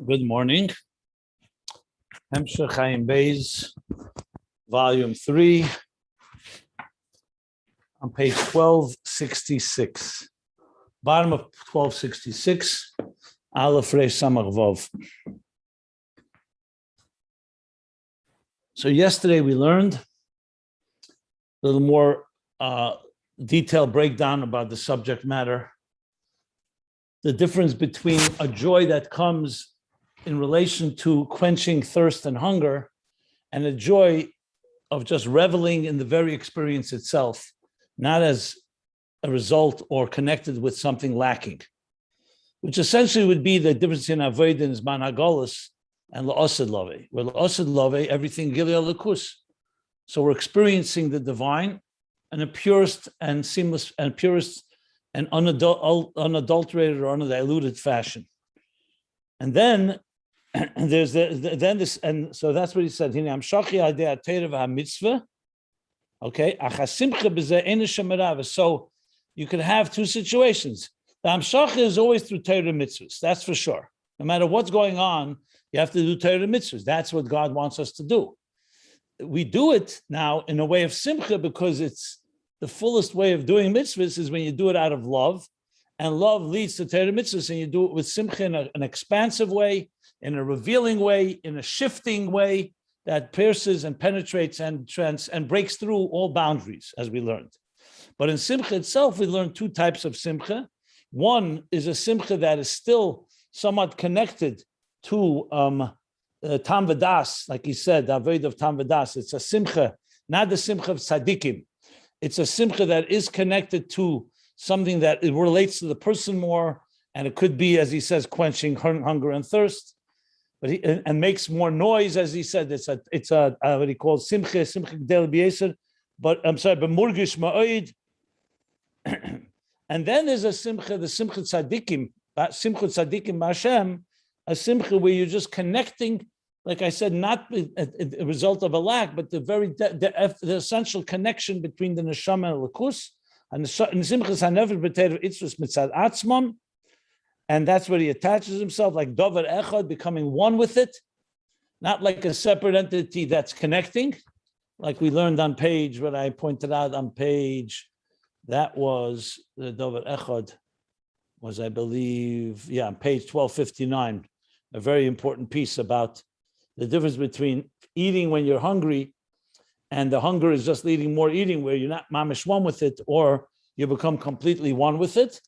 Good morning. Ayin Beis, volume 3, on page 1266. Bottom of 1266, Aleph Resh Samach Vav. So yesterday we learned a little more detailed breakdown about the subject matter. The difference between a joy that comes in relation to quenching thirst and hunger and a joy of just reveling in the very experience itself, not as a result or connected with something lacking, which essentially would be the difference in avodah and zman hagolus and la'ased love. Where la'ased love, everything gilui lakus. So we're experiencing the divine in a purest and seamless and purest and unadulterated or undiluted fashion. And then there's this, and so that's what he said. Okay, so you could have two situations. The Hamshacha is always through Torah mitzvahs, that's for sure. No matter what's going on, you have to do Torah mitzvahs. That's what God wants us to do. We do it now in a way of simcha because it's the fullest way of doing mitzvahs is when you do it out of love, and love leads to Torah mitzvahs, and you do it with simcha in an expansive way, in a revealing way, in a shifting way that pierces and penetrates and breaks through all boundaries, as we learned. But in simcha itself, we learned two types of simcha. One is a simcha that is still somewhat connected to tam v'das, like he said, the avodah of tam v'das. It's a simcha, not the simcha of tzaddikim. It's a simcha that is connected to something that it relates to the person more, and it could be, as he says, quenching hunger and thirst, but and makes more noise, as he said. It's a what he calls simcha gdel b'yeser, but I'm sorry, but murgish ma'oid. And then there's a simcha, the simcha tzaddikim b'Hashem, a simcha where you're just connecting, like I said, not a result of a lack, but the essential connection between the neshama and lakus, and simchas hanever b'teir itzrus mitzad atzmon, and that's where he attaches himself, like davar echad, becoming one with it, not like a separate entity that's connecting, like we learned on page, what I pointed out on page, that was the davar echad, was I believe, on page 1259, a very important piece about the difference between eating when you're hungry and the hunger is just leading more eating where you're not mamish one with it, or you become completely one with it,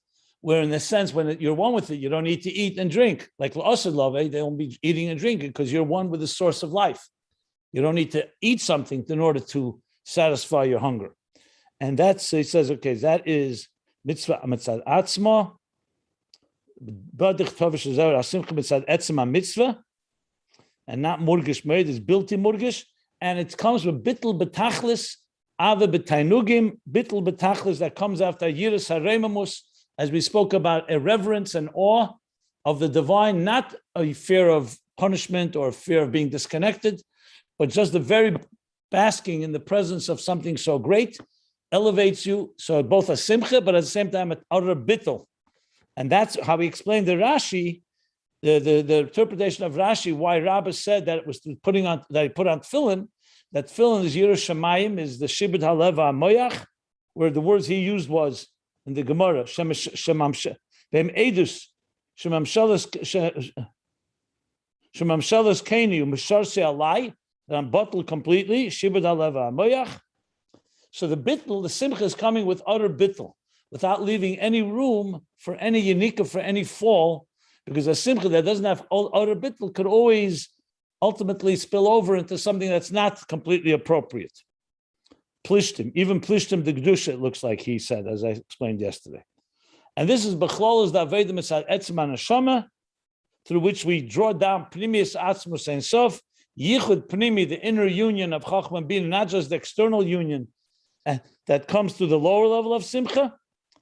where in a sense, when you're one with it, you don't need to eat and drink. Like l'ased love, they won't be eating and drinking because you're one with the source of life. You don't need to eat something in order to satisfy your hunger. And that's, he says, okay, that is mitzvah mitzad atzma, badich tovish zeir asimcha mitzad etzma mitzvah, and not murgish made is built in murgish, and it comes with bittul betachlis, ave betainugim, bittul betachlis that comes after yiras haremamus, as we spoke about, a reverence and awe of the divine, not a fear of punishment or fear of being disconnected, but just the very basking in the presence of something so great elevates you. So both a simcha, but at the same time, an utter bittul. And that's how he explained the Rashi, the interpretation of Rashi, why Rabbi said that it was that he put on tefillin, that tefillin is Yiras Shamayim, is the Shibud Haleva Moyach, where the words he used was in the Gemara, Shemamshalas Kenu, Misharse Alai, that I'm bottled completely, Shibud Haleva Moyach. So the bittul, the simcha is coming with utter bittul, without leaving any room for any unika, for any fall, because a simcha that doesn't have utter bittul could always ultimately spill over into something that's not completely appropriate. Plishtim, even plishtim the kedusha, it looks like he said, as I explained yesterday. And this is b'chlol is the avodah mitzad etzem haneshama, through which we draw down pnimius atzmus ein sof, yichud pnimi, the inner union of chachma and bina, not just the external union that comes through the lower level of simcha,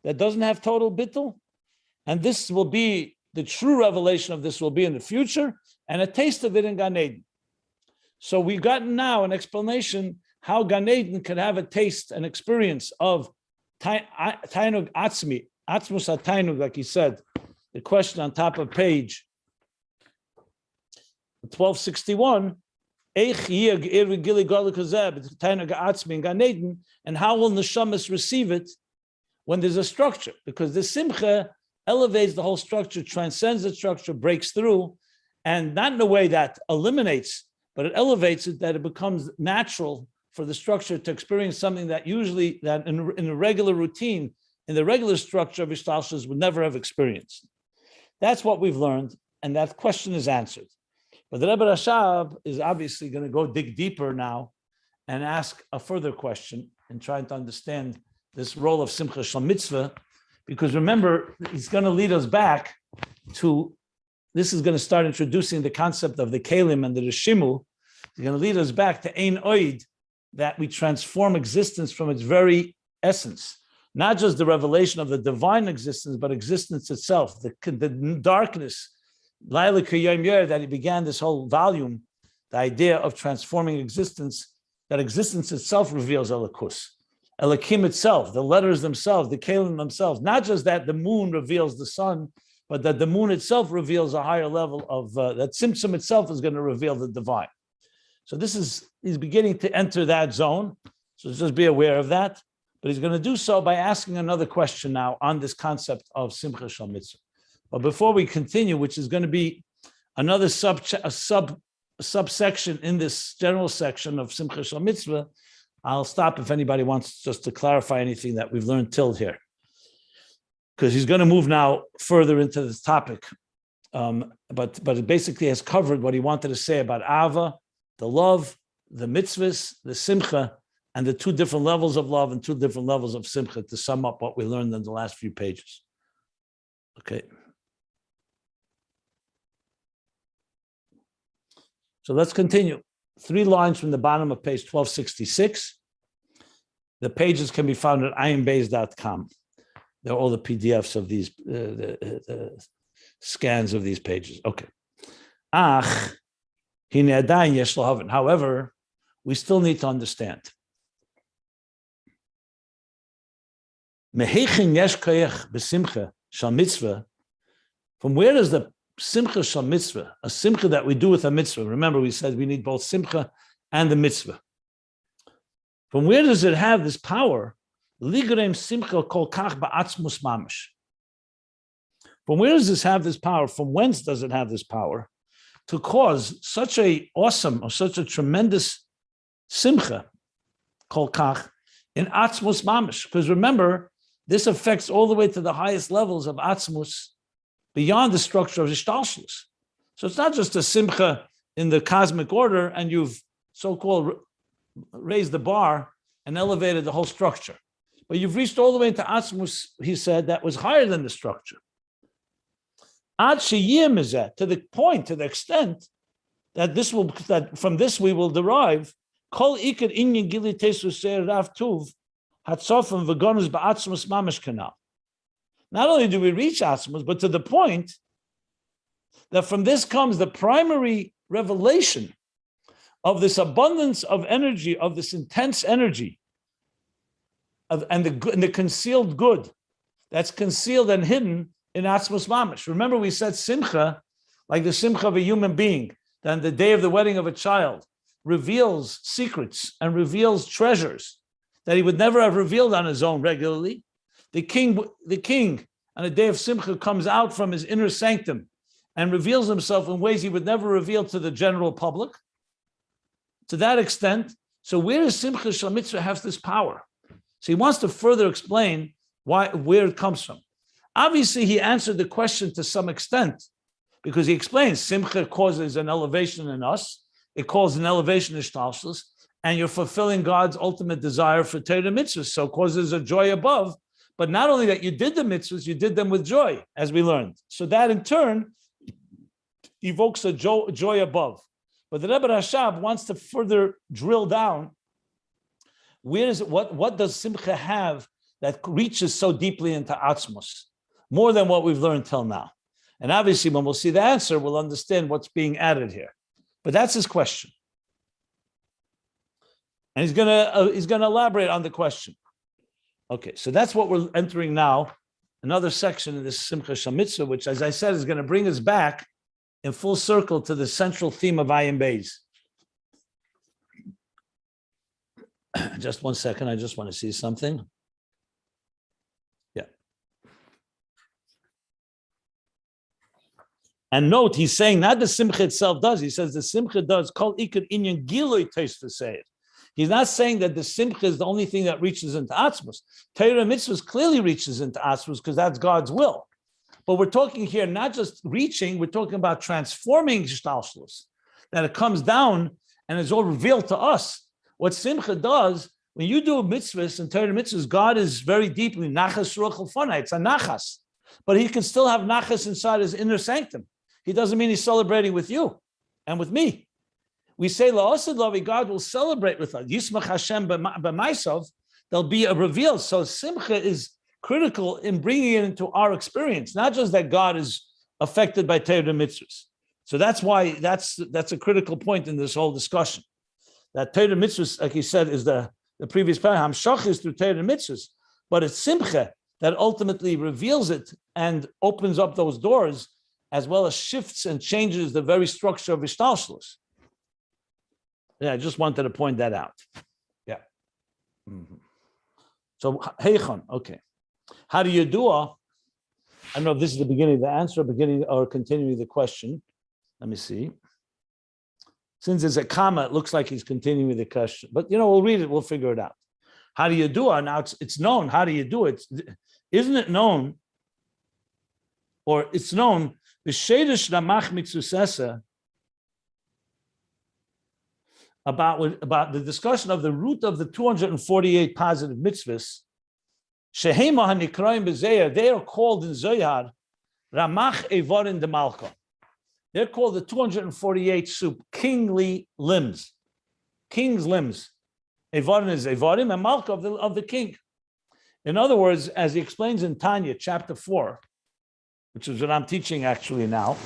that doesn't have total bittul. And this will be, the true revelation of this will be in the future, and a taste of it in Gan Eden. So we've gotten now an explanation how Gan Eden could have a taste, an experience of tainug atzmi, atzmus tainug, like he said, the question on top of page 1261, and how will neshamas receive it when there's a structure? Because the simcha elevates the whole structure, transcends the structure, breaks through, and not in a way that eliminates, but it elevates it, that it becomes natural for the structure to experience something that usually, that in a regular routine, in the regular structure of ishtalshus would never have experienced. That's what we've learned, and that question is answered. But the Rebbe Rashab is obviously going to go dig deeper now and ask a further question and trying to understand this role of Simcha Shel Mitzvah, because remember, he's going to lead us back to, this is going to start introducing the concept of the Kalim and the Rishimu. He's going to lead us back to Ein Oid, that we transform existence from its very essence. Not just the revelation of the divine existence, but existence itself, the darkness, Laila Kiyom Yer, that he began this whole volume, the idea of transforming existence, that existence itself reveals Elikus. Elikim itself, the letters themselves, the Kalim themselves, not just that the moon reveals the sun, but that the moon itself reveals a higher level of, that Tzimtzum itself is going to reveal the divine. So he's beginning to enter that zone, so just be aware of that. But he's going to do so by asking another question now on this concept of Simcha Shel Mitzvah. But before we continue, which is going to be another subsection in this general section of Simcha Shel Mitzvah, I'll stop if anybody wants just to clarify anything that we've learned till here. Because he's going to move now further into this topic. But it basically has covered what he wanted to say about Ava, the love, the mitzvahs, the Simcha, and the two different levels of love and two different levels of Simcha to sum up what we learned in the last few pages. Okay. So let's continue. 3 lines from the bottom of page 1266. The pages can be found at ayinbeis.com. They're all the PDFs of these, the scans of these pages. Okay. However, we still need to understand. From where does the Simcha Shel Mitzvah, a Simcha that we do with a mitzvah, remember we said we need both Simcha and the mitzvah. From where does it have this power? Ligrem Simcha kol kach ba'atzmus mamish. From where does this have this power? From whence does it have this power to cause such a awesome or such a tremendous Simcha kol kach in atzmus mamish? Because remember, this affects all the way to the highest levels of atzmus, beyond the structure of ishtalshus. So it's not just a simcha in the cosmic order and you've so-called raised the bar and elevated the whole structure. But you've reached all the way into atzmus, he said, that was higher than the structure. Ad sheyim is that, to the point, to the extent that that from this we will derive kol ikar inyan gili tesu seir rav tuv hatzofim v'gonus ba'atzmus mamish kanal. Not only do we reach Atzmus, but to the point that from this comes the primary revelation of this abundance of energy, of this intense energy, and the concealed good that's concealed and hidden in Atzmus Mamish. Remember, we said Simcha, like the Simcha of a human being, that the day of the wedding of a child reveals secrets and reveals treasures that he would never have revealed on his own regularly. The king on a day of Simcha comes out from his inner sanctum and reveals himself in ways he would never reveal to the general public. To that extent, so where does Simcha Shel Mitzvah have this power? So he wants to further explain where it comes from. Obviously, he answered the question to some extent because he explains Simcha causes an elevation in us. It causes an elevation in Ishtalshus, and you're fulfilling God's ultimate desire for Torah mitzvahs, so it causes a joy above. But not only that you did the mitzvahs, you did them with joy, as we learned. So that in turn evokes a joy above. But the Rebbe Rashab wants to further drill down. What does Simcha have that reaches so deeply into Atzmos, more than what we've learned till now? And obviously, when we'll see the answer, we'll understand what's being added here. But that's his question, and he's gonna elaborate on the question. Okay, so that's what we're entering now, another section of this Simcha Shel Mitzvah, which, as I said, is going to bring us back in full circle to the central theme of Ayin Beis. Just 1 second, I just want to see something. Yeah. And note, he's saying not the simcha itself does. He says the simcha does. Kol ikar inyan gilui taste to say it. He's not saying that the simcha is the only thing that reaches into Atzmos. Torah mitzvahs clearly reaches into Atzmos because that's God's will. But we're talking here not just reaching, we're talking about transforming Shtalshlus, that it comes down and is all revealed to us. What simcha does, when you do a mitzvahs and Torah mitzvahs, God is very deeply nachas ruach finite. It's a nachas. But he can still have nachas inside his inner sanctum. He doesn't mean he's celebrating with you and with me. We say, La'asad Lavi, God will celebrate with us. Yismach Hashem b'maisav, there'll be a reveal. So simcha is critical in bringing it into our experience, not just that God is affected by Torah mitzvahs. So that's why that's a critical point in this whole discussion. That Torah mitzvahs, like he said, is the previous paragraph, Hamshach is through Torah mitzvahs, but it's simcha that ultimately reveals it and opens up those doors, as well as shifts and changes the very structure of Ishtalshlus. Yeah, I just wanted to point that out. Yeah. Mm-hmm. So, Heichon, okay. How do you do? I don't know if this is the beginning of the answer, beginning or continuing the question. Let me see. Since there's a comma, it looks like he's continuing the question. But, we'll read it, we'll figure it out. How do you do? Now, it's known. How do you do it? Isn't it known, or it's known, B'sheidish ramach mitzusesa, about the discussion of the root of the 248 positive mitzvahs, Shehema hanikraim b'zeya, they are called in Zohar, Ramach Evarim de Malka. They're called the 248 kingly limbs. King's limbs. Evarim is Evarim, and Malka of the king. In other words, as he explains in Tanya, chapter 4, which is what I'm teaching actually now,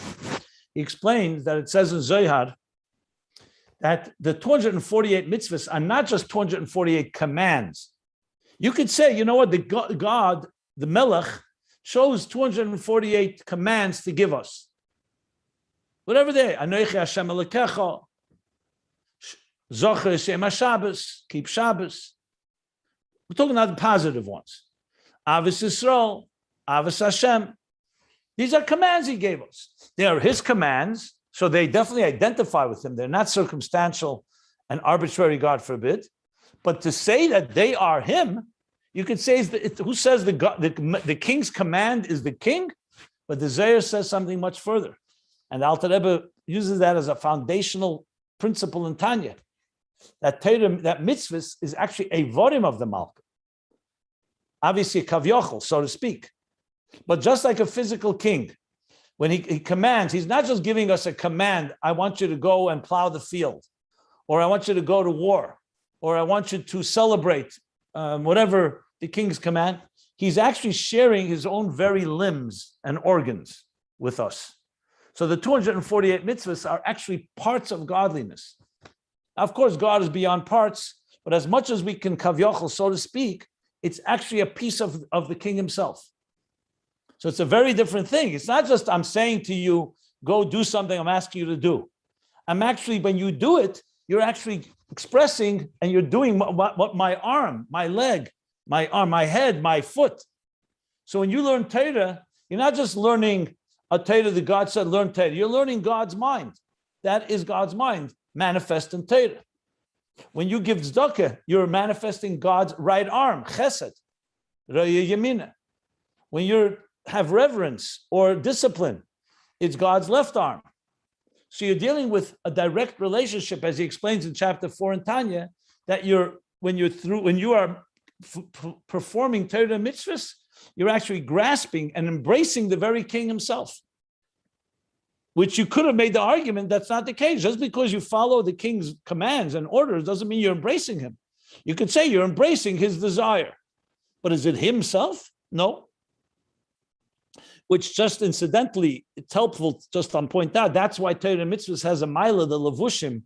he explains that it says in Zohar that the 248 mitzvahs are not just 248 commands. You could say, the God, the Melech, chose 248 commands to give us. Whatever they are. Anochi Hashem Elokecha, Zocher Shem HaShabbos, keep Shabbos. We're talking about the positive ones. Avos Yisrael, Avos Hashem. These are commands he gave us. They are his commands, so they definitely identify with him. They're not circumstantial and arbitrary, God forbid. But to say that they are him, you could say, who says the king's command is the king? But the Zohar says something much further. And the Alter Rebbe uses that as a foundational principle in Tanya, that mitzvahs is actually a vorim of the Malka. Obviously, a kavyochel, so to speak. But just like a physical king, when he commands, he's not just giving us a command, I want you to go and plow the field, or I want you to go to war, or I want you to celebrate, whatever the king's command. He's actually sharing his own very limbs and organs with us. So the 248 mitzvahs are actually parts of godliness. Now, of course, God is beyond parts, but as much as we can kavyochel, so to speak, it's actually a piece of the king himself. So it's a very different thing. It's not just I'm saying to you, go do something I'm asking you to do. I'm actually, when you do it, you're actually expressing and you're doing what my arm, my leg, my arm, my head, my foot. So when you learn Torah, you're not just learning a Torah that God said, learn Torah. You're learning God's mind. That is God's mind, manifest in Torah. When you give tzedakah, you're manifesting God's right arm, chesed, raya yamina. When you have reverence or discipline, it's God's left arm. So you're dealing with a direct relationship, as he explains in chapter 4 in Tanya, that when you are performing Torah mitzvahs, you're actually grasping and embracing the very king himself. Which you could have made the argument that's not the case. Just because you follow the king's commands and orders doesn't mean you're embracing him. You could say you're embracing his desire. But is it himself? No. Which just incidentally, it's helpful just to point out, that's why Torah mitzvahs has a mila, the levushim,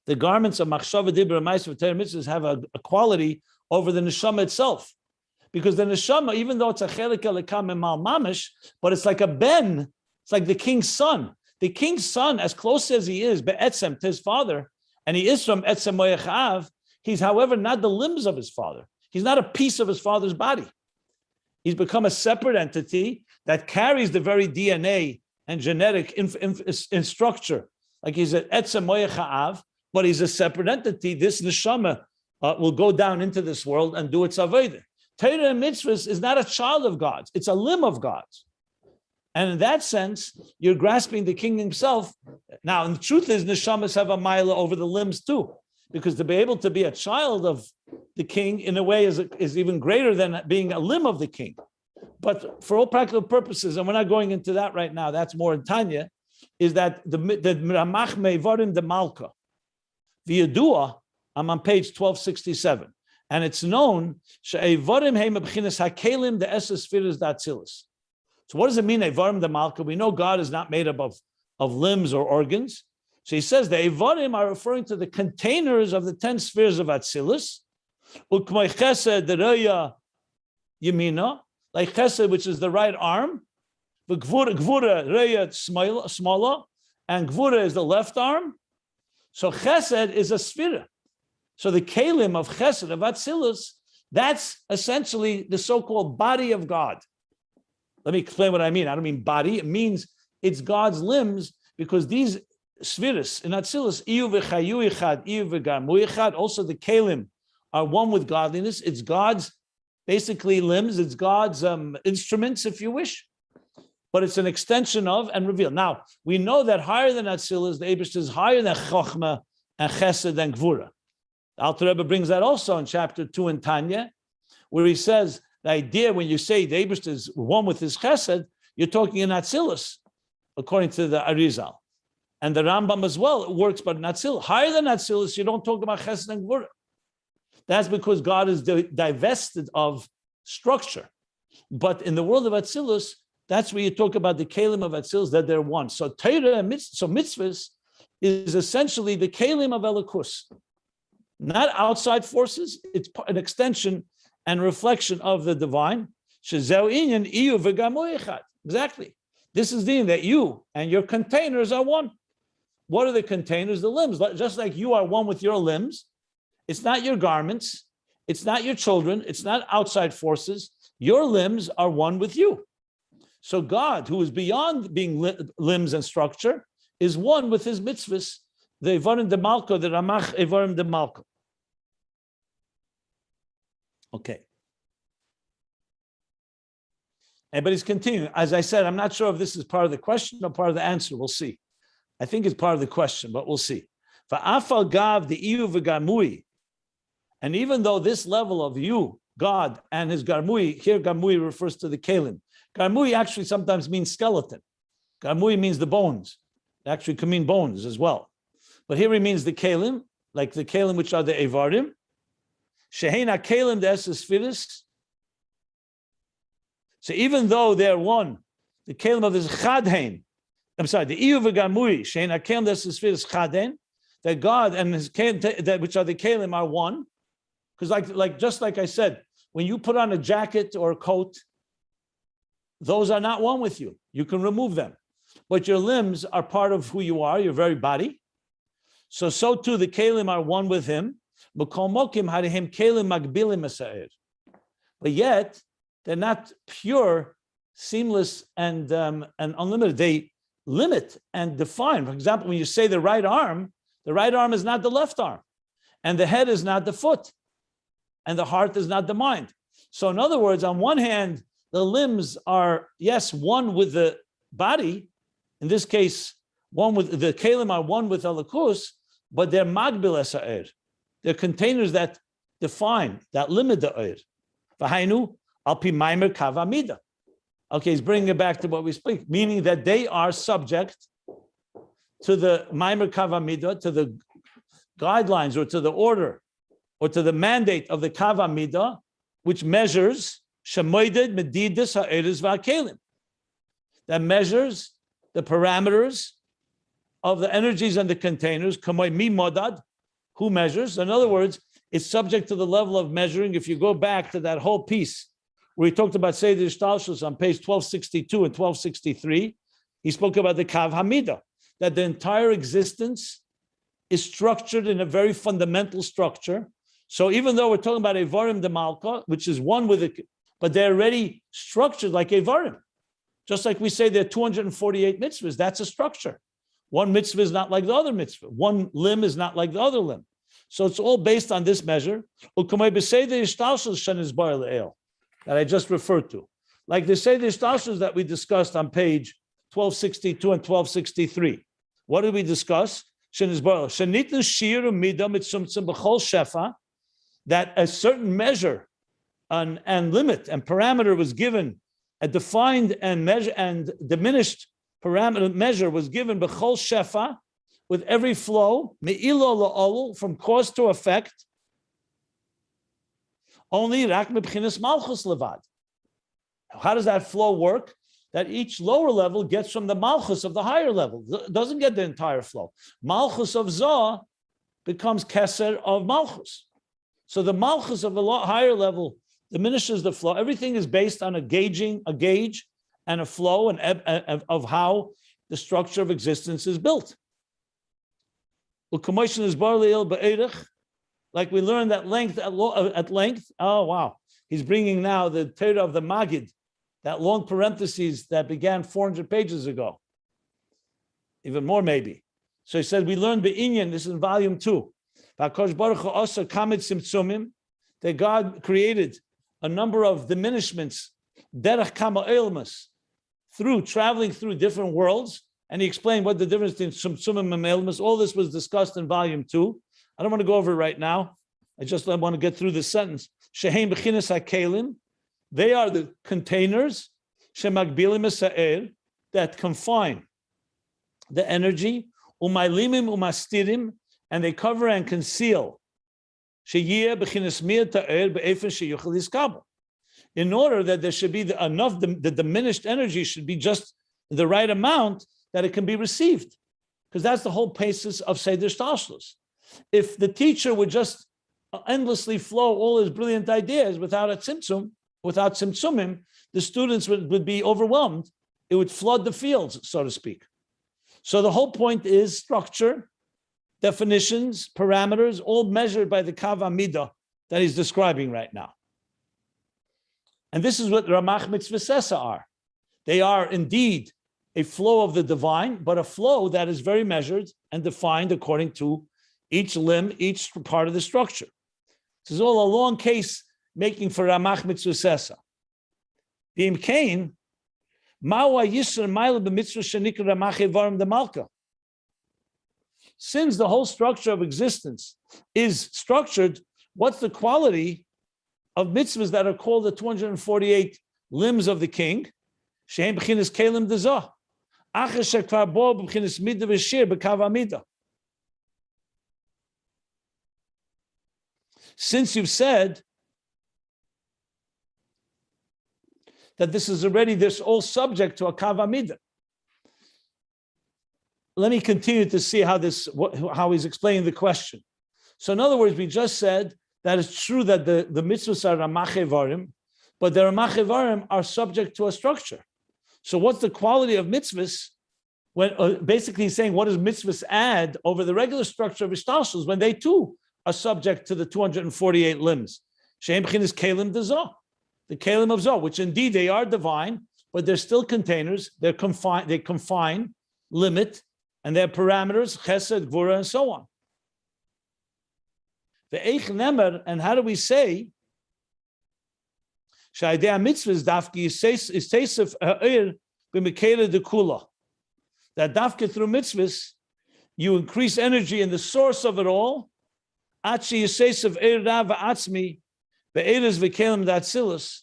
the garments of machshava, dibra, ma'aseh, Torah mitzvahs have a quality over the neshama itself. Because the neshama, even though it's a chelik elikam emal mamish, but it's like a ben, it's like the king's son. The king's son, as close as he is, be'etzem, to his father, and he is from etzem moyechav, he's, however, not the limbs of his father. He's not a piece of his father's body. He's become a separate entity that carries the very DNA and genetic in structure. Like he's an etzem moyechav, but he's a separate entity. This neshama will go down into this world and do its avodah. Torah and mitzvahs is not a child of God's; it's a limb of God's. And in that sense, you're grasping the king himself. Now, and the truth is, neshamas have a mila over the limbs too, because to be able to be a child of the king in a way is even greater than being a limb of the king. But for all practical purposes, and we're not going into that right now, that's more in Tanya, is that the Ramach Mevarim de Malka, the Yadua, I'm on page 1267, and it's known, She'evarim heim b'chinas hakelim de esses firas datzilis. So what does it mean, Evarim de Malka? We know God is not made up of limbs or organs. So he says the Evarim are referring to the containers of the 10 spheres of Atzilus. Ukmay chesed, the Reya Yemina, like chesed, which is the right arm. The Gvura, Reya Smala, and Gvura is the left arm. So chesed is a sphera. So the kelim of chesed, of Atzilus, that's essentially the so-called body of God. Let me explain what I mean. I don't mean body. It means it's God's limbs, because these spheres in Atzilus, iyu v'chayu ichad, iyu v'garmu ichad, also the kelim are one with godliness. It's God's basically limbs. It's God's instruments, if you wish. But it's an extension of and revealed. Now, we know that higher than Atzilus, the Eibush is higher than Chochmah and Chesed and Gvura. The Alter Rebbe brings that also in chapter 2 in Tanya, where he says, the idea when you say the Eibush is one with his Chesed, you're talking in Atzilus, according to the Arizal. And the Rambam as well, it works, but in Atzilus. Higher than Atzilus, you don't talk about Chesed and Gvura. That's because God is divested of structure. But in the world of Atzilus, that's where you talk about the kelim of Atzilus, that they're one. So Torah, so mitzvahs is essentially the kelim of Elokus. Not outside forces, it's an extension and reflection of the divine. Exactly. This is the that you and your containers are one. What are the containers? The limbs. Just like you are one with your limbs, it's not your garments, it's not your children, it's not outside forces. Your limbs are one with you. So God, who is beyond being limbs and structure, is one with his mitzvahs, the Evarim de Malka, the Ramach Evarim de Malka. Okay. But he's continuing. As I said, I'm not sure if this is part of the question or part of the answer. We'll see. I think it's part of the question, but we'll see. Va'afal gav the iyu v'garmui. And even though this level of you, God, and his garmui, here garmui refers to the kelim. Garmui actually sometimes means skeleton. Garmui means the bones. It actually can mean bones as well. But here he means the kelim, like the kelim which are the evarim. Sheheina kelim the esesphiris. So even though they're one, the kelim of this chadhein, the iyu v'garmui, sheheina kelim the esesphiris chadhein, that God and his kelim, that which are the kelim, are one. Because just like I said, when you put on a jacket or a coat, those are not one with you. You can remove them. But your limbs are part of who you are, your very body. So too the kelim are one with him. But yet, they're not pure, seamless, and unlimited. They limit and define. For example, when you say the right arm is not the left arm. And the head is not the foot. And the heart is not the mind. So in other words, on one hand, the limbs are, yes, one with the body. In this case, one with the kelim are one with Elokus, but they're magbil esa'er. They're containers that define, that limit the eir. V'hainu alpi maimer kavamida. Okay, he's bringing it back to what we speak, meaning that they are subject to the maimer kavamida, to the guidelines or to the order or to the mandate of the kavamida, which measures shemoided medidus ha'eres v'hakelim, that measures the parameters of the energies and the containers. Kamoy mi modad, who measures? In other words, it's subject to the level of measuring. If you go back to that whole piece where he talked about Seder Ishtalshus on page 1262 and 1263, he spoke about the Kav Hamida, that the entire existence is structured in a very fundamental structure. So even though we're talking about Evarim de Malka, which is one with it, but they're already structured like Evarim. Just like we say there are 248 mitzvahs, that's a structure. One mitzvah is not like the other mitzvah. One limb is not like the other limb. So it's all based on this measure that I just referred to. Like the Seder Ishtalshus that we discussed on page 1262 and 1263. What did we discuss? That a certain measure and limit and parameter was given, a defined and measure and diminished parameter measure was given b'chol shefa, with every flow, me'ilo la'olu, from cause to effect, only rak mebchinas malchus levad. How does that flow work? That each lower level gets from the malchus of the higher level. It doesn't get the entire flow. Malchus of Zah becomes keser of malchus. So the malchus of a higher level diminishes the flow. Everything is based on a gauge and a flow and of how the structure of existence is built. Like we learned at length. Oh wow! He's bringing now the Torah of the Magid, that long parentheses that began 400 pages ago, even more maybe. So he said we learned Be'inyan. This is in volume 2. That God created a number of diminishments, derech kama ilmas, through traveling through different worlds. And he explained what the difference between Sumsumim and Elmas. All this was discussed in volume 2. I don't want to go over it right now. I just want to get through this sentence. Sheheim b'chinas hakelim. They are the containers, shemagbilim esa'er, that confine the energy, umaylimim umastirim, and they cover and conceal. Sheyeh b'chinas mir ta'er be'efen sheyuchel yiskabel. In order that there should be enough, the diminished energy should be just the right amount that it can be received, because that's the whole basis of Seder Shtalshlus. If the teacher would just endlessly flow all his brilliant ideas without a tzimtzum, without tzimtzumim, the students would be overwhelmed. It would flood the fields, so to speak. So the whole point is structure, definitions, parameters, all measured by the Kav Amida that he's describing right now. And this is what Ramach Mitzvos are. They are indeed a flow of the divine, but a flow that is very measured and defined according to each limb, each part of the structure. This is all a long case making for Ramach Mitzvos. The Imkain, Mawa Yisr Maila b'mitzvah shenikra Ramach Evarim de Malka. Since the whole structure of existence is structured, what's the quality of mitzvahs that are called the 248 limbs of the king? Shehem b'chinas kelim dezah. Acher shekvar bo b'chinas midah v'shir b'kav amida. Since you've said that this is already this all subject to a kav amida, let me continue to see how he's explaining the question. So in other words, we just said that it's true that the mitzvahs are ramach evarim, but the ramach evarim are subject to a structure. So what's the quality of mitzvahs? When basically he's saying, what does mitzvahs add over the regular structure of ishtalshus when they too are subject to the 248 limbs? She'em b'chinas kelim dezah, the kelim of Zoh, which indeed they are divine, but they're still containers. They're confined. They confine, limit, and their parameters, chesed, gvura, and so on. The eich nemer, and how do we say Shaidei mitzvahs dafki is teisef ha'ir b'mekele dekula, that dafka through mitzvahs you increase energy in the source of it all. Achi yisesef eir rav atzmi be'eres v'kelim datzilus,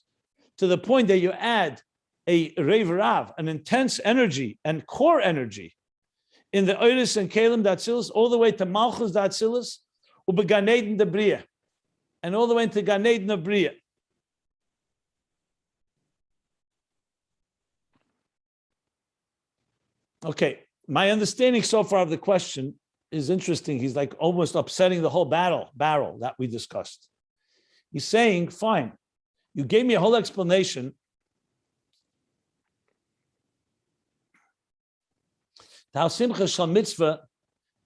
to the point that you add a reiv rav, an intense energy and core energy in the eires and kelim datzilus, all the way to malchus datzilus, ubegan eden de bria, and all the way into gan eden of bria. Okay, my understanding so far of the question is interesting. He's like almost upsetting the whole barrel that we discussed. He's saying, fine, you gave me a whole explanation how simcha shal mitzvah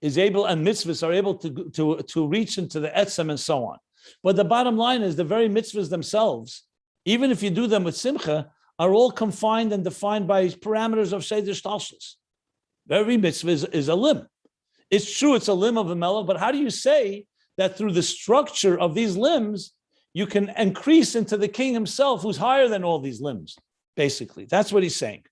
is able, and mitzvahs are able to reach into the etzem and so on. But the bottom line is the very mitzvahs themselves, even if you do them with simcha, are all confined and defined by parameters of seder shtalshus. Every mitzvah is a limb. It's true, it's a limb of a melech, but how do you say that through the structure of these limbs, you can increase into the king himself, who's higher than all these limbs? Basically, that's what he's saying.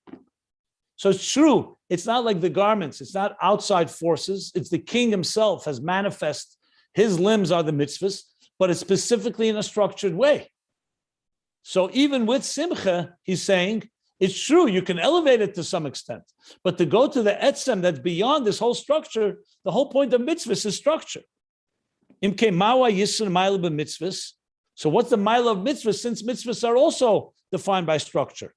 So it's true. It's not like the garments. It's not outside forces. It's the king himself has manifest. His limbs are the mitzvahs, but it's specifically in a structured way. So even with simcha, he's saying, it's true, you can elevate it to some extent, but to go to the etzem that's beyond this whole structure, the whole point of mitzvahs is structure. Imke mawa yisur ma'ila b'mitzvahs. So what's the ma'ila of mitzvahs, since mitzvahs are also defined by structure?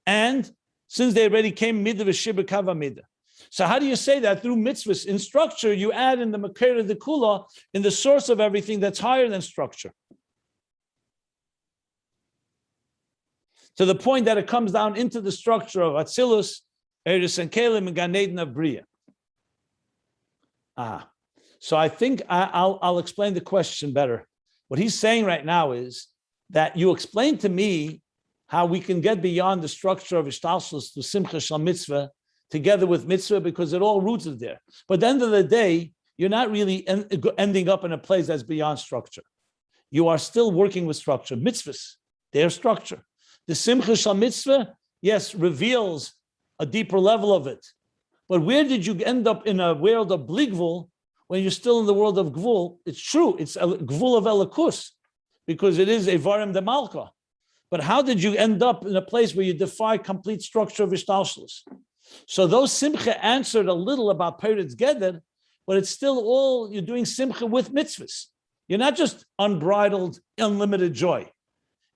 And since they already came midah v'shibah kava midah. So how do you say that? Through mitzvahs, in structure, you add in the makera de kula, in the source of everything that's higher than structure. To the point that it comes down into the structure of Atzilus, Eris and Kelim, and Gan Eden of Bria. So I think I'll explain the question better. What he's saying right now is that you explain to me how we can get beyond the structure of Ishtalshus to Simcha Shal Mitzvah together with Mitzvah, because it all rooted there. But at the end of the day, you're not really ending up in a place that's beyond structure. You are still working with structure. Mitzvahs, they're structure. The Simcha Shal Mitzvah, yes, reveals a deeper level of it. But where did you end up in a world of Bligvul when you're still in the world of Gvul? It's true, it's a Gvul of Elikus, because it is a Varim de Malka. But how did you end up in a place where you defy complete structure of Ishtalshus? So those Simcha answered a little about Peretz Geder, but it's still all, you're doing Simcha with mitzvahs. You're not just unbridled, unlimited joy.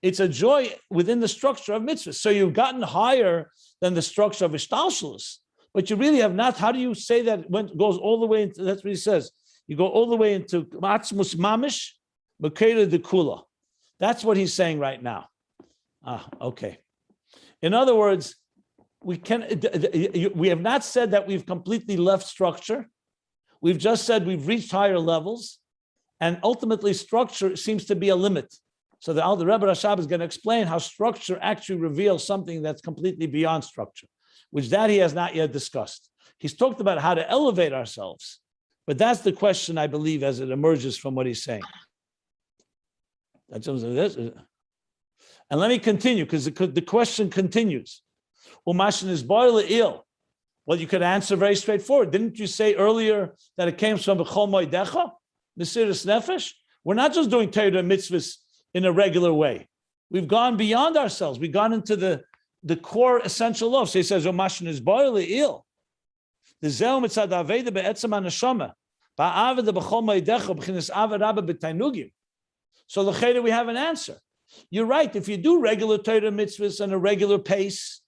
It's a joy within the structure of mitzvahs. So you've gotten higher than the structure of Ishtalshus, but you really have not. How do you say that when it goes all the way into, that's what he says. You go all the way into Matzmus Mamish, Makeda de Kula. That's what he's saying right now. Okay. In other words, we have not said that we've completely left structure. We've just said we've reached higher levels, and ultimately structure seems to be a limit. So the Rebbe Rashab is going to explain how structure actually reveals something that's completely beyond structure, which that he has not yet discussed. He's talked about how to elevate ourselves, but that's the question, I believe, as it emerges from what he's saying. And let me continue, because the question continues. Umashin is boile il. Well, you could answer very straightforward. Didn't you say earlier that it came from B'chol Moedecha, Mesiras Nefesh? We're not just doing Torah mitzvahs in a regular way. We've gone beyond ourselves. We've gone into the core essential love. So he says, Umashin is boile il. The Zeh mitzad aveda be'etzem haneshama. Ba'aveda b'chol Moedecha b'chinas avad rabba b'tainugim. So l'cheda we have an answer. You're right. If you do regular Torah mitzvahs on a regular pace,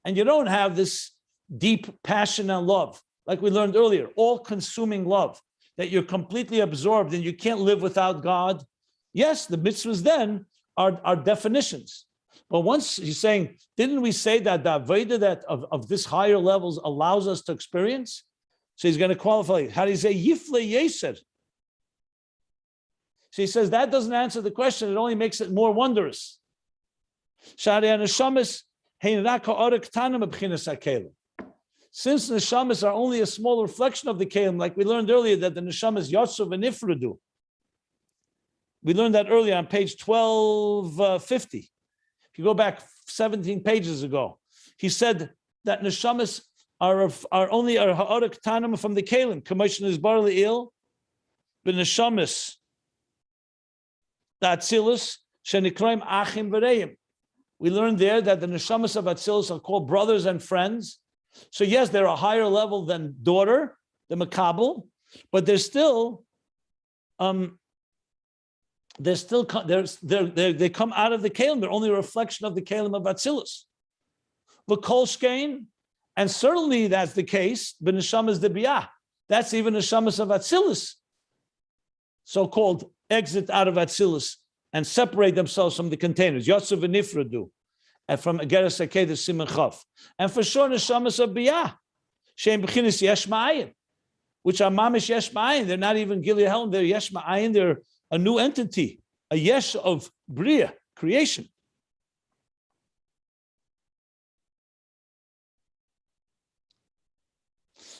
and you don't have this deep passion and love, like we learned earlier, all-consuming love, that you're completely absorbed and you can't live without God, yes, the mitzvahs then are definitions. But once he's saying, didn't we say that the Aveda that of this higher levels allows us to experience? So he's going to qualify. How do you say Yifle Yeser? So he says that doesn't answer the question. It only makes it more wondrous. Since neshamas are only a small reflection of the kelim, like we learned earlier that the neshamas yotsu v'nifradu. We learned that earlier on page 1250. If you go back 17 pages ago, he said that neshamas are only a ha'arak tanam from the kelim. Commotion is barley ill, but neshamas the Atzilus shenikroim achim v'reim. We learned there that the neshamas of Atzilus are called brothers and friends. So yes, they're a higher level than daughter, the makabel, but they come out of the kelim. They're only a reflection of the kelim of Atzilus. V'kolshkein, and certainly that's the case. The neshamas debiyah, that's even neshamas of Atzilus, so-called exit out of Atzilus and separate themselves from the containers. Yotzu v'nifradu. and from Ageres Akeh to Siman Chav. And for sure, neshamas of biyah, shein b'chinas yesh ma'ayin, which are mamish yesh ma'ayin. They're not even Gilead Helm, they're yesh ma'ayin, they're a new entity, a yesh of bria, creation.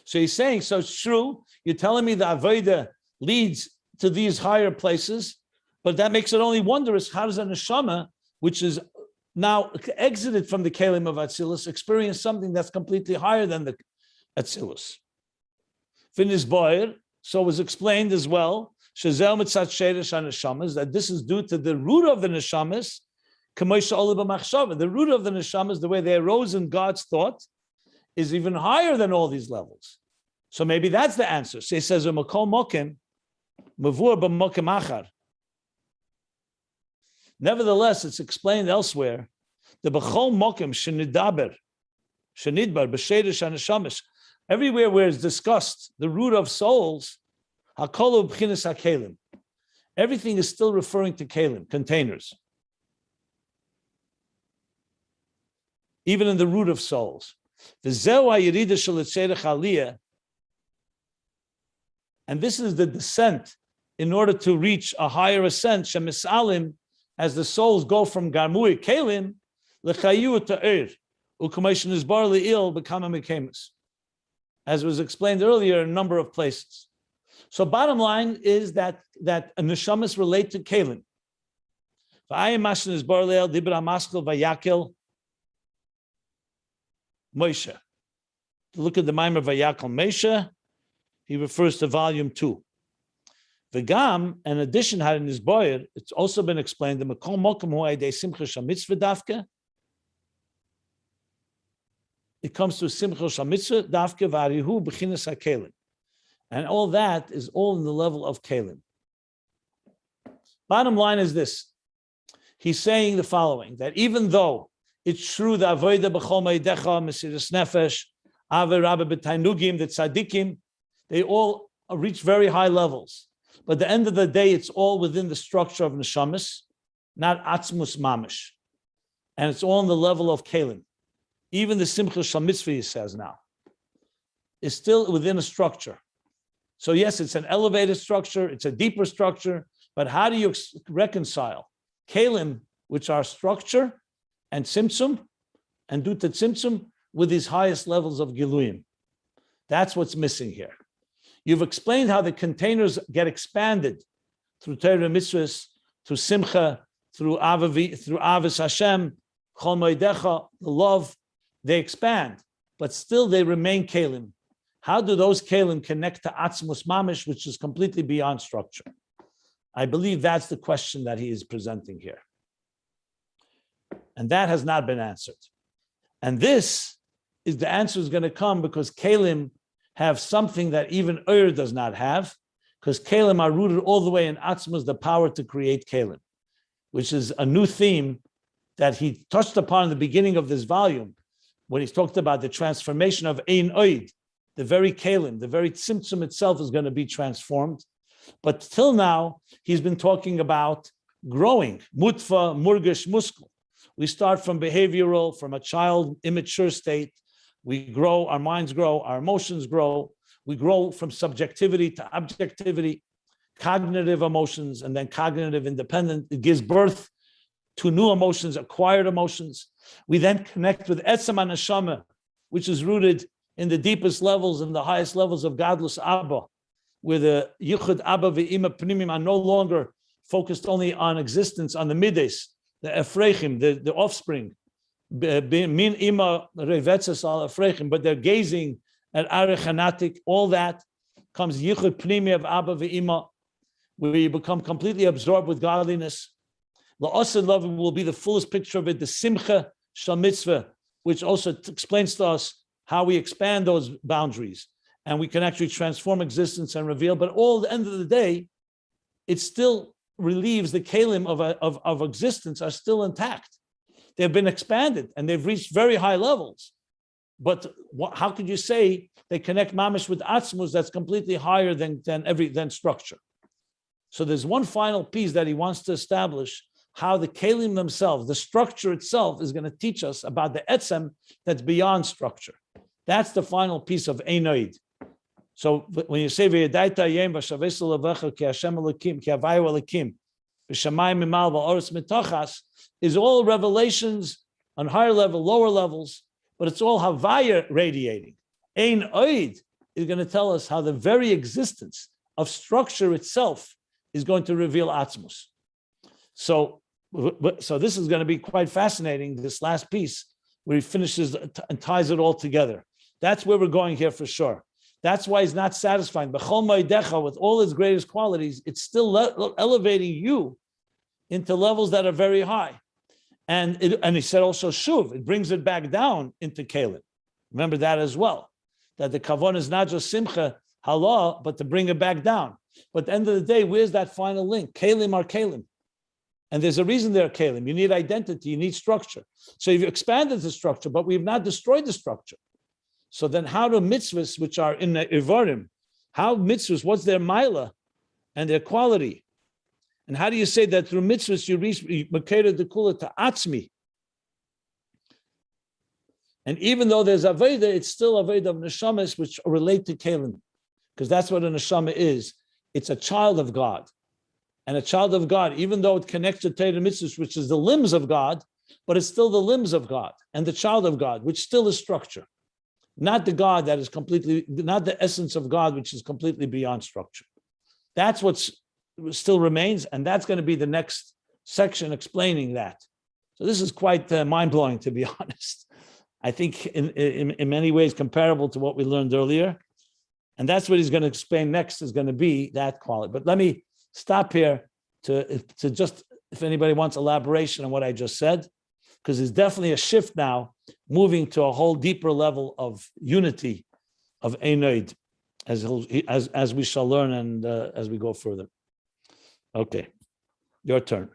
So he's saying, so it's true, you're telling me the Avodah leads to these higher places, but that makes it only wondrous. How does a neshama, which is now exited from the Kelim of Atzilus, experience something that's completely higher than the Atzilus? Finis Boyer, so it was explained as well, that this is due to the root of the neshamas, the root of the neshamas, the way they arose in God's thought, is even higher than all these levels. So maybe that's the answer. So he says, nevertheless, it's explained elsewhere, the b'chol mokem shenidbar b'sheidish haneshamis, everywhere where it's discussed the root of souls, hakolu b'chinas hakelim, everything is still referring to kelim, containers. Even in the root of souls. And this is the descent in order to reach a higher ascent, shemisalim, as the souls go from garmui kelim lechayu to u'kameshin is bar le'il become mekamis, as was explained earlier in a number of places. So bottom line is that a neshamas relate to kelim. V'ayim mashin is bar le'il dibra maskil vayakel Moshe. Look at the Maimer Vayakel Moshe. He refers to volume 2. V'gam, in addition, had in his boyer, it's also been explained the Makom Mokom Hu Aidei Simcha Shamitzvah Dafke. It comes to Simcha Shamitzvah Dafke Varihu B'chinas HaKelim, and all that is all in the level of Kelim. Bottom line is this: he's saying the following, that even though it's true that Avodah B'chol Meidecha, Mesiras Nefesh, Ave Rabbi B'Tainugim, the Tzadikim, they all reach very high levels. But at the end of the day, it's all within the structure of Neshamas, not Atzmus Mamish. And it's all on the level of Kelim. Even the Simcha Shal Mitzvah, he says now, is still within a structure. So yes, it's an elevated structure, it's a deeper structure, but how do you reconcile Kelim, which are structure, and Tzimtzum, and Duta Tzimtzum, with these highest levels of Giluyim? That's what's missing here. You've explained how the containers get expanded through Torah Mitzvahs, through Simcha, through Avis Hashem, Chol Moedecha, the love, they expand, but still they remain Kelim. How do those Kelim connect to Atzmus Mamish, which is completely beyond structure? I believe that's the question that he is presenting here. And that has not been answered. And this is the answer is going to come because Kelim have something that even Ur does not have, because Kelim are rooted all the way in Atzmus, the power to create Kelim, which is a new theme that he touched upon in the beginning of this volume, when he talked about the transformation of Ein Oid, the very Kelim, the very Tzimtzum itself is going to be transformed. But till now, he's been talking about growing, mutfa, murgish, muskel. We start from behavioral, from a child, immature state. We grow, our minds grow, our emotions grow. We grow from subjectivity to objectivity, cognitive emotions, and then cognitive independent. It gives birth to new emotions, acquired emotions. We then connect with Etzem HaNeshama, which is rooted in the deepest levels and the highest levels of Gadlus Abba, where the Yichud Abba ve'ima Pnimim are no longer focused only on existence, on the mides, the Efrechim, the offspring, min ima revetzes al Efrechim, but they're gazing at Arech Hanatik. All that comes Yichud Pnimi of Abba ve'ima, where you become completely absorbed with godliness. La'asad love will be the fullest picture of it, the Simcha Shal Mitzvah, which also explains to us how we expand those boundaries and we can actually transform existence and reveal. But all at the end of the day, it still relieves the kelim of existence are still intact. They've been expanded and they've reached very high levels. But how could you say they connect mamish with atzmus that's completely higher than structure? So there's one final piece that he wants to establish. how the kelim themselves, the structure itself, is going to teach us about the etzem that's beyond structure. That's the final piece of Einoid. So when you say V'yadaita yem v'shavesu levecha ki Hashem Elokim ki Havayu Elokim v'shamayim mimal v'oretz mitochas is all revelations on higher level, lower levels, but it's all Havaya radiating. Ein Oid is going to tell us how the very existence of structure itself is going to reveal Atzmus. So this is going to be quite fascinating, this last piece, where he finishes and ties it all together. That's where we're going here for sure. That's why he's not satisfied. B'chol moedecha, with all its greatest qualities, it's still elevating you into levels that are very high. And he said also, shuv, it brings it back down into kelim. Remember that as well, that the kavon is not just simcha, halah, but to bring it back down. But at the end of the day, where's that final link? Kelim are kelim. And there's a reason they're kelim. You need identity, you need structure. So you've expanded the structure, but we've not destroyed the structure. So then how do mitzvahs, which are in the ivarim, how mitzvahs, what's their maila and their quality? And how do you say that through mitzvahs you reach makeda dekula to atzmi? And even though there's aveda, it's still aveda of neshamas which relate to kelim, because that's what a neshama is. It's a child of God. And a child of God, even though it connects to Torah mitzvahs, which is the limbs of God, but it's still the limbs of God and the child of God, which still is structure. Not the God that is completely, not the essence of God, which is completely beyond structure. That's what still remains, and that's going to be the next section explaining that. So this is quite mind-blowing, to be honest. I think in many ways comparable to what we learned earlier. And that's what he's going to explain next is going to be that quality. But let me stop here to just, if anybody wants elaboration on what I just said, because there's definitely a shift now, moving to a whole deeper level of unity of Einoid, as we shall learn and as we go further. Okay, your turn.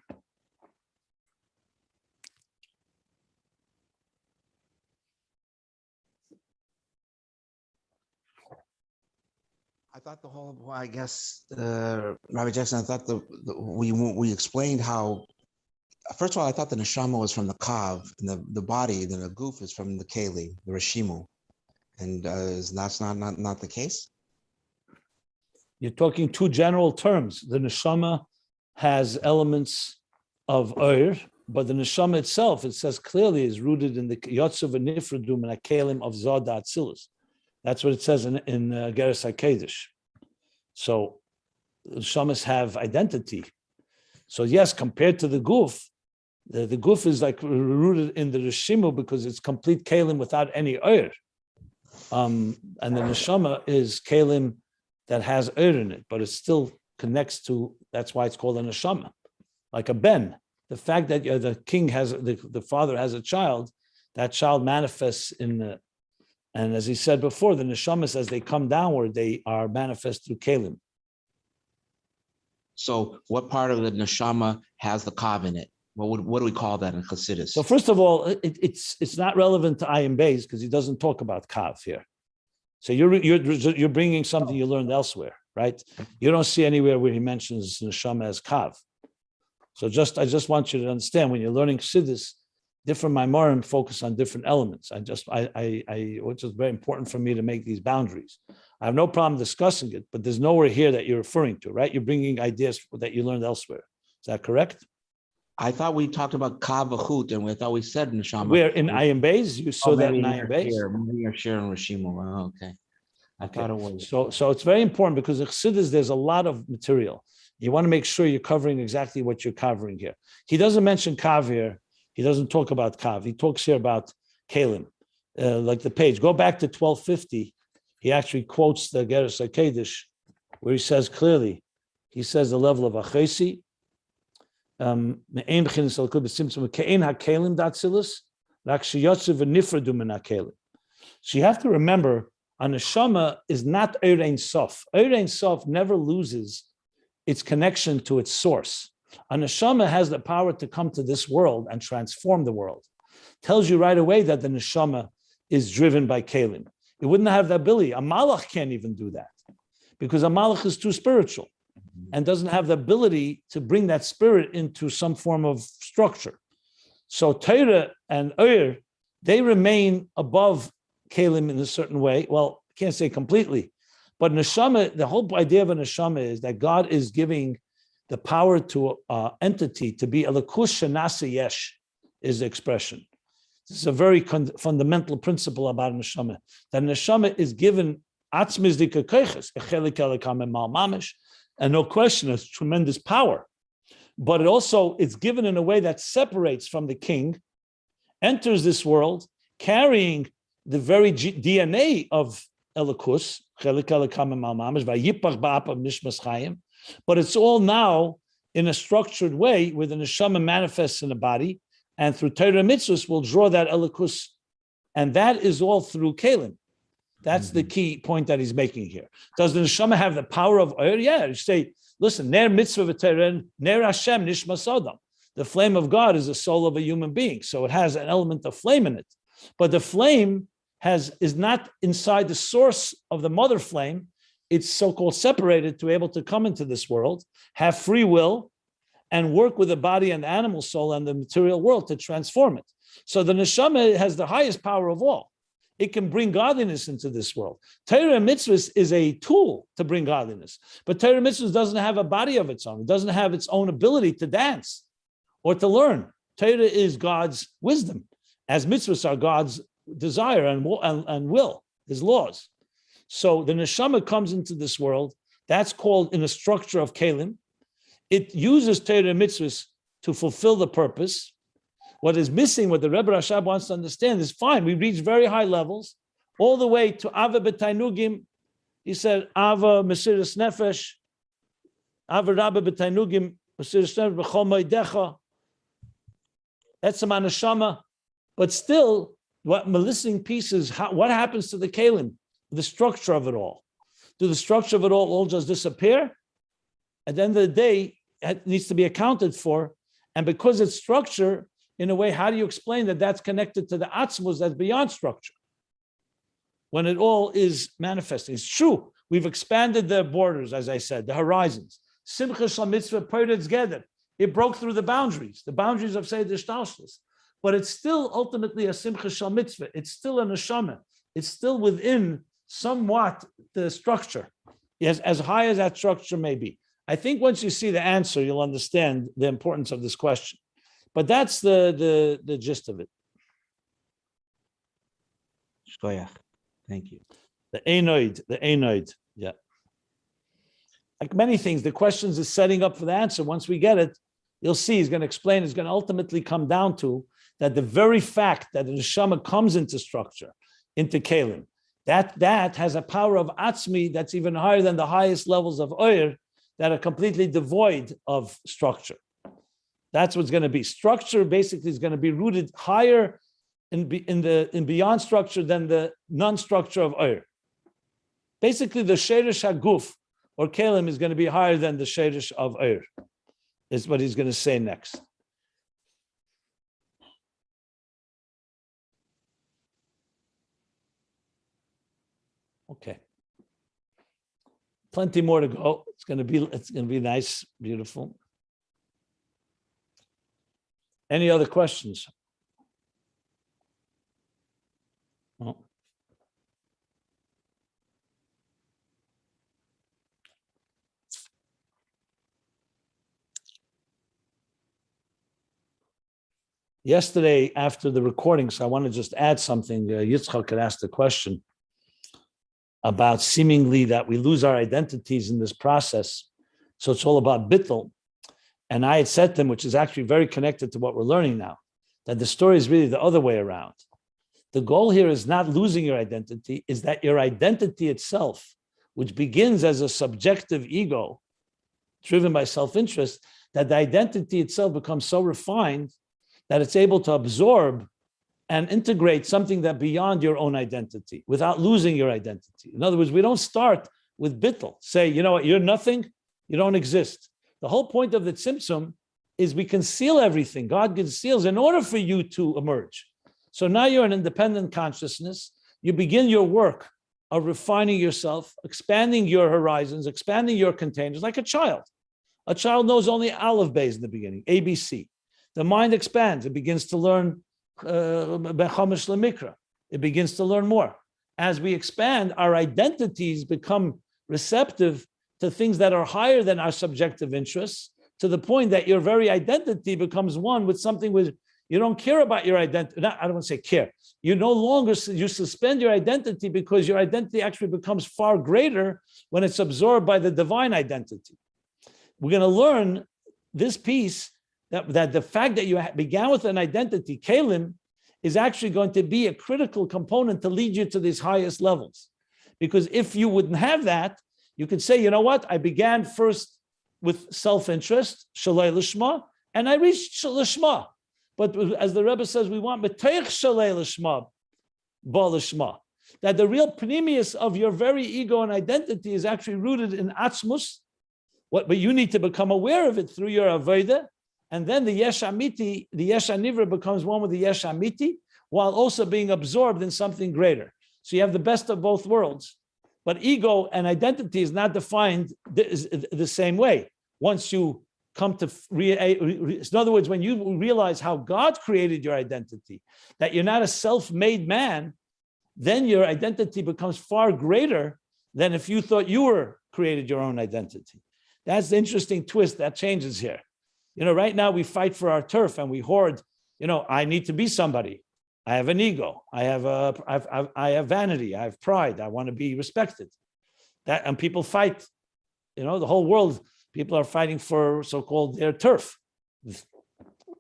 I thought the whole, well, I guess, Rabbi Jackson, I thought we explained how, first of all, I thought the neshama was from the kav, and the body, then the goof is from the keli, the reshimu. And that's not the case? You're talking two general terms. The neshama has elements of oir, but the neshama itself, it says clearly, is rooted in the yotzav and nifredum and a kelim of zod atzilus. That's what it says in Geras HaKedesh. So the neshamas have identity. So yes, compared to the guf, the guf is like rooted in the reshimu because it's complete kelim without any oir. And the neshama is kelim that has oir in it, but it still connects to, that's why it's called a neshama. Like a ben, the fact that the king has, the father has a child, that child manifests in the, and as he said before, the neshamas, as they come downward, they are manifest through kelim. So what part of the neshama has the kav in it? What do we call that in Chassidus? So first of all, it's not relevant to Ayin Beis because he doesn't talk about kav here. So you're bringing something you learned elsewhere, right? You don't see anywhere where he mentions neshama as kav. So I just want you to understand when you're learning Chassidus, different Maimorim focus on different elements. Which is very important for me to make these boundaries. I have no problem discussing it, but there's nowhere here that you're referring to, right? You're bringing ideas that you learned elsewhere. Is that correct? I thought we talked about kav v'chut, and we thought we said neshama. Where in Ayin Beis? You saw that in Ayin Beis? Maybe your Shiur and Reshimu. Oh, okay. I thought it was. So it's very important because in Chassidus, there's a lot of material. You want to make sure you're covering exactly what you're covering here. He doesn't mention kav here. He doesn't talk about kav. He talks here about kelim, like the page. Go back to 1250. He actually quotes the Geras HaKedesh, where he says clearly, he says the level of achesi, so you have to remember, a neshama is not Eir Ein Sof. Eir Ein Sof never loses its connection to its source. A neshama has the power to come to this world and transform the world. Tells you right away that the neshama is driven by kelim. It wouldn't have the ability. A malach can't even do that because a malach is too spiritual. and doesn't have the ability to bring that spirit into some form of structure. So Torah and Ur, they remain above Kalim in a certain way. Well, I can't say completely, but neshama, the whole idea of a neshama is that God is giving the power to an entity to be Elokus Shenasa Yesh, is the expression. This is a very fundamental principle about neshama. That neshama is given atzmizdika koiches, echelik elikam mal mamish, and no question, it's tremendous power. But it's given in a way that separates from the king, enters this world, carrying the very DNA of Elokus, chelik elikam mal mamish, vayipach ba'apav nishmas chayim. But it's all now in a structured way where the neshama manifests in the body, and through Torah mitzvos will draw that Elokus, and that is all through Kalim. That's the key point that he's making here. Does the neshama have the power of oil? Yeah, you say, listen, ner mitzvah v'Torah, ner Hashem nishmas adam. The flame of God is the soul of a human being, so it has an element of flame in it. But the flame is not inside the source of the mother flame. It's so-called separated to be able to come into this world, have free will, and work with the body and the animal soul and the material world to transform it. So the neshama has the highest power of all. It can bring godliness into this world. Torah mitzvahs is a tool to bring godliness, but Torah mitzvahs doesn't have a body of its own. It doesn't have its own ability to dance or to learn. Torah is God's wisdom, as mitzvahs are God's desire and will, his laws. So the neshama comes into this world. That's called in a structure of kalim. It uses Torah mitzvahs to fulfill the purpose. What is missing, what the Rebbe Rashab wants to understand is fine. We reach very high levels, all the way to Ava b'tainugim. He said, Ava mesiris nefesh, Ava rabba b'tainugim, mesiris nefesh b'chol moedecha. That's a manashama. But still, what the missing piece is, what happens to the kalim? The structure of it all. Do the structure of it all just disappear? At the end of the day, it needs to be accounted for. And because it's structure, in a way, how do you explain that that's connected to the atzmos that's beyond structure? When it all is manifesting. It's true. We've expanded the borders, as I said, the horizons. Simcha shel mitzvah peired together. It broke through the boundaries of, say, the shtalshus. But it's still ultimately a simcha shel mitzvah. It's still a neshama. It's still within somewhat the structure, as high as that structure may be. I think once you see the answer, you'll understand the importance of this question. But that's the gist of it. Shkoyach. Thank you. The Einoid, yeah. Like many things, the questions is setting up for the answer. Once we get it, you'll see he's going to explain, it's going to ultimately come down to that the very fact that the neshama comes into structure, into kalim, that has a power of atzmi that's even higher than the highest levels of oyer that are completely devoid of structure. That's what's going to be. Structure basically is going to be rooted higher in beyond structure than the non-structure of oyer. Basically, the sheirish haguf or kalim is going to be higher than the sheirish of oyer, is what he's going to say next. Okay. Plenty more to go. It's going to be nice, beautiful. Any other questions? Oh. Yesterday, after the recording, so I want to just add something. Yitzchak had asked a question about seemingly that we lose our identities in this process. So it's all about bittul. And I had said to him, which is actually very connected to what we're learning now, that the story is really the other way around. The goal here is not losing your identity, is that your identity itself, which begins as a subjective ego, driven by self-interest, that the identity itself becomes so refined that it's able to absorb and integrate something that beyond your own identity without losing your identity. In other words, we don't start with bittul, say, you know what, you're nothing, you don't exist. The whole point of the tzimtzum is we conceal everything. God conceals in order for you to emerge. So now you're an independent consciousness. You begin your work of refining yourself, expanding your horizons, expanding your containers, like a child. A child knows only Aleph Beis in the beginning, ABC. The mind expands. It begins to learn Bechamish Lemikra. It begins to learn more. As we expand, our identities become receptive to things that are higher than our subjective interests, to the point that your very identity becomes one with something with you don't care about your identity. I don't want to say care. You no longer, you suspend your identity because your identity actually becomes far greater when it's absorbed by the divine identity. We're going to learn this piece that the fact that you began with an identity, Kalim, is actually going to be a critical component to lead you to these highest levels. Because if you wouldn't have that, you could say, you know what, I began first with self-interest, shalei lishma, and I reached lishma. But as the Rebbe says, we want b'teich shalei lishma, ba lishma. That the real pnimius of your very ego and identity is actually rooted in atzmus, but you need to become aware of it through your avodah, and then the yesh amiti, the yesh anivra becomes one with the yesh amiti, while also being absorbed in something greater. So you have the best of both worlds. But ego and identity is not defined the same way. Once you come to, in other words, when you realize how God created your identity, that you're not a self-made man, then your identity becomes far greater than if you thought you were created your own identity. That's the interesting twist that changes here. You know, right now we fight for our turf and we hoard, you know, I need to be somebody. I have an ego. I have vanity. I have pride. I want to be respected. And people fight. You know, the whole world, people are fighting for so-called their turf.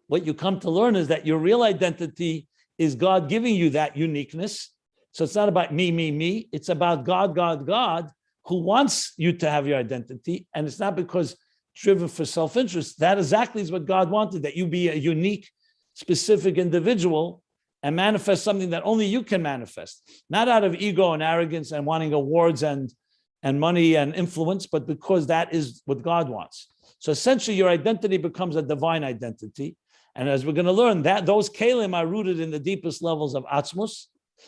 What you come to learn is that your real identity is God giving you that uniqueness. So it's not about me, me, me. It's about God, God, God, who wants you to have your identity. And it's not because driven for self-interest. That exactly is what God wanted, that you be a unique, specific individual and manifest something that only you can manifest, not out of ego and arrogance and wanting awards and money and influence, but because that is what God wants. So essentially your identity becomes a divine identity. And as we're going to learn, that those kalim are rooted in the deepest levels of atzmus,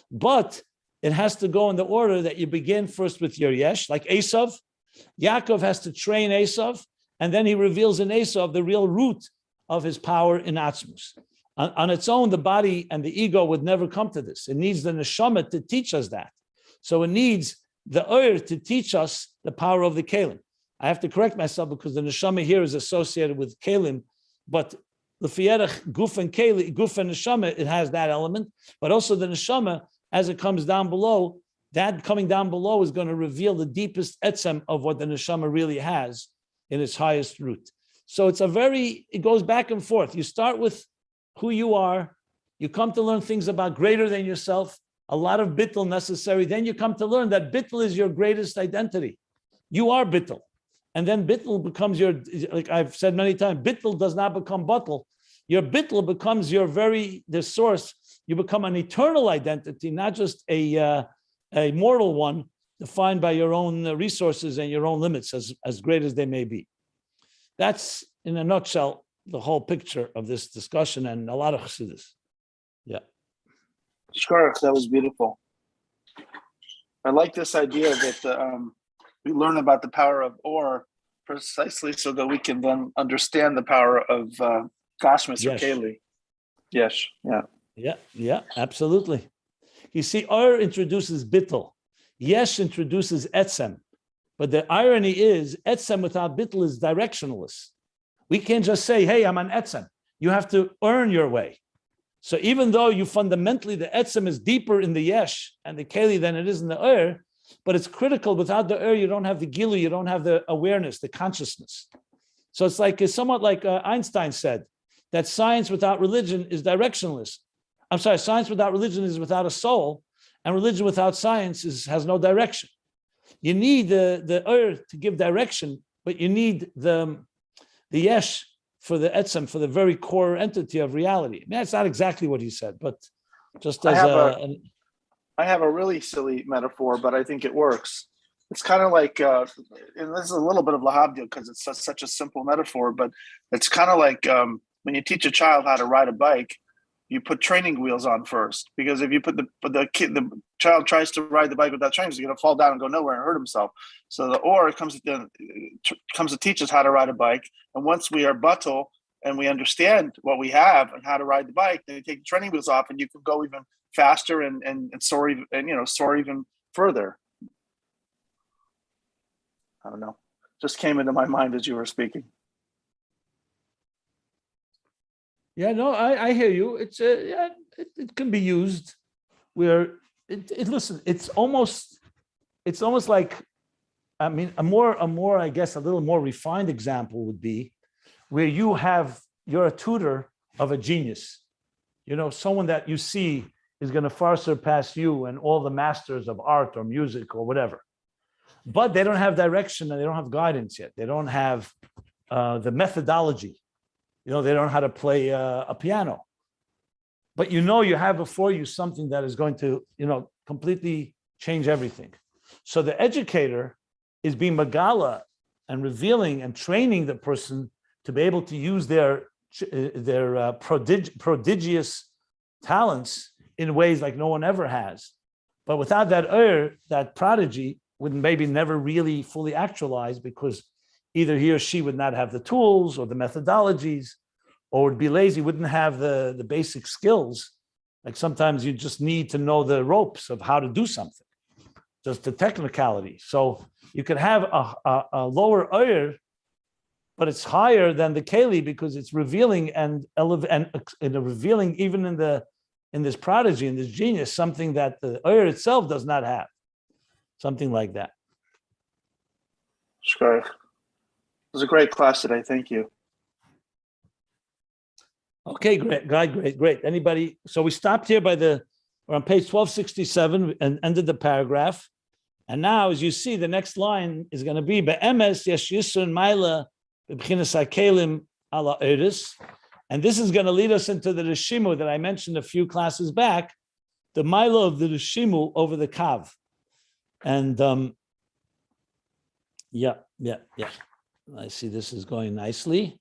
but it has to go in the order that you begin first with your yesh, like Esav. Yaakov has to train Esav, and then he reveals in Esav the real root of his power in atzmus. On its own, the body and the ego would never come to this. It needs the neshama to teach us that. So it needs the to teach us the power of the kalim. I have to correct myself because the neshama here is associated with kalim, but the fiyerach guf and keli, guf and neshama, it has that element, but also the neshama, as it comes down below, that coming down below is going to reveal the deepest etzem of what the neshama really has in its highest root. So it goes back and forth. You start with who you are, you come to learn things about greater than yourself, a lot of bittul necessary. Then you come to learn that bittul is your greatest identity. You are bittul. And then bittul becomes your, like I've said many times, bittul does not become buttul. Your bittul becomes the source. You become an eternal identity, not just a mortal one defined by your own resources and your own limits, as great as they may be. That's, in a nutshell, the whole picture of this discussion and a lot of Chassidus. Yeah. Sure, that was beautiful. I like this idea that we learn about the power of or precisely so that we can then understand the power of Gashmis or Keli. Yes, yeah. Yeah, absolutely. You see, or introduces bittul. Yesh introduces etzem. But the irony is, etzem without bittul is directionless. We can't just say, hey, I'm an etzem. You have to earn your way. So even though you fundamentally, the etzem is deeper in the yesh and the keli than it is in the but it's critical. Without the you don't have the gilu, you don't have the awareness, the consciousness. So it's somewhat like Einstein said, that science without religion is directionless. I'm sorry, science without religion is without a soul, and religion without science has no direction. You need the to give direction, but you need the yesh for the etzem, for the very core entity of reality. I mean, that's not exactly what he said, but just as I have a really silly metaphor, but I think it works. It's kind of like, and this is a little bit of lahabdil because it's such a simple metaphor, but it's kind of like when you teach a child how to ride a bike, you put training wheels on first, because if you put the child tries to ride the bike without training, he's going to fall down and go nowhere and hurt himself. So the or comes to teach us how to ride a bike, and once we are buttle and we understand what we have and how to ride the bike, then you take the training wheels off and you can go even faster and soar even further. I don't know. Just came into my mind as you were speaking. Yeah, no, I hear you. It's it can be used where listen, it's almost like, I mean, a more I guess a little more refined example would be where you're a tutor of a genius, someone that you see is going to far surpass you and all the masters of art or music or whatever, but they don't have direction and they don't have guidance yet. They don't have the methodology. They don't know how to play a piano, but you have before you something that is going to, completely change everything. So the educator is being magala and revealing and training the person to be able to use their prodigious talents in ways like no one ever has. But without that prodigy would maybe never really fully actualize, because either he or she would not have the tools or the methodologies, or would be lazy, wouldn't have the basic skills. Like sometimes you just need to know the ropes of how to do something, just the technicality. So you could have a lower oyer, but it's higher than the keli because it's revealing and revealing even in this prodigy, in this genius, something that the oyer itself does not have. Something like that. Sure. It was a great class today. Thank you. Okay, great. Anybody? So we stopped here we're on page 1267 and ended the paragraph. And now, as you see, the next line is going to be be'emes yesh yisun maila b'bchinas hakelim ala eris. And this is going to lead us into the rishimu that I mentioned a few classes back, the maila of the rishimu over the kav. And yeah. I see this is going nicely.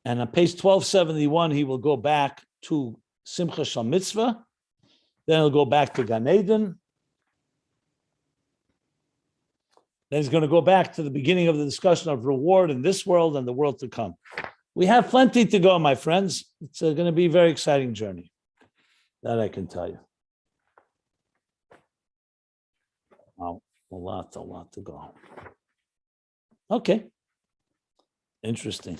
And on page 1271, he will go back to Simcha Shal Mitzvah. Then he'll go back to Gan Eden. Then he's going to go back to the beginning of the discussion of reward in this world and the world to come. We have plenty to go, my friends. It's going to be a very exciting journey. That I can tell you. Wow, a lot to go. Okay. Interesting.